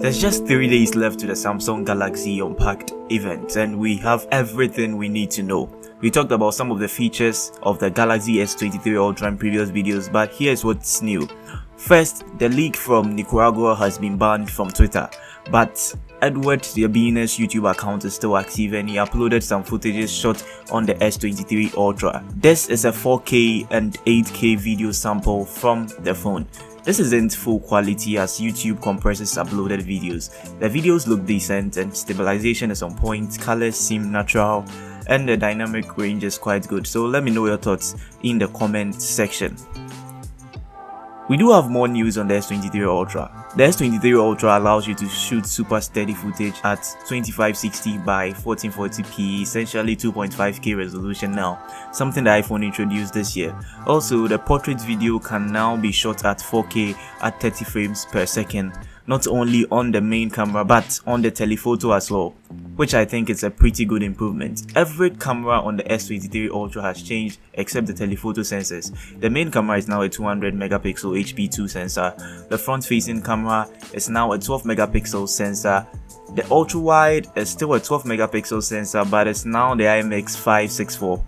There's just 3 days left to the Samsung Galaxy Unpacked event, and we have everything we need to know. We talked about some of the features of the Galaxy S23 Ultra in previous videos, but here's what's new. First, the leak from Nicaragua has been banned from Twitter, but Edward Yabina's YouTube account is still active and he uploaded some footages shot on the S23 Ultra. This is a 4K and 8K video sample from the phone. This isn't full quality as YouTube compresses uploaded videos. The videos look decent and stabilization is on point, colors seem natural, and the dynamic range is quite good. So let me know your thoughts in the comment section. We do have more news on the S23 Ultra. The S23 Ultra allows you to shoot super steady footage at 2560 by 1440p, essentially 2.5K resolution now, something the iPhone introduced this year. Also, the portrait video can now be shot at 4K at 30 frames per second, not only on the main camera but on the telephoto as well, which I think is a pretty good improvement. Every camera on the S23 Ultra has changed except the telephoto sensors. The main camera is now a 200 megapixel HP2 sensor. The front facing camera is now a 12 megapixel sensor. The ultra wide is still a 12 megapixel sensor, but it's now the IMX564.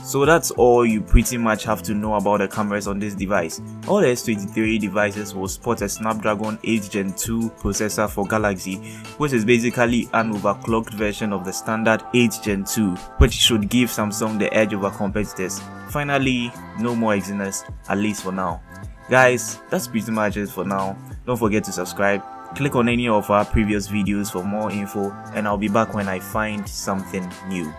So that's all you pretty much have to know about the cameras on this device. All the S23 devices will support a Snapdragon 8 Gen 2 processor for Galaxy, which is basically an overclocked version of the standard 8 Gen 2, which should give Samsung the edge over competitors. Finally, no more Exynos, at least for now. Guys, that's pretty much it for now. Don't forget to subscribe. Click on any of our previous videos for more info, and I'll be back when I find something new.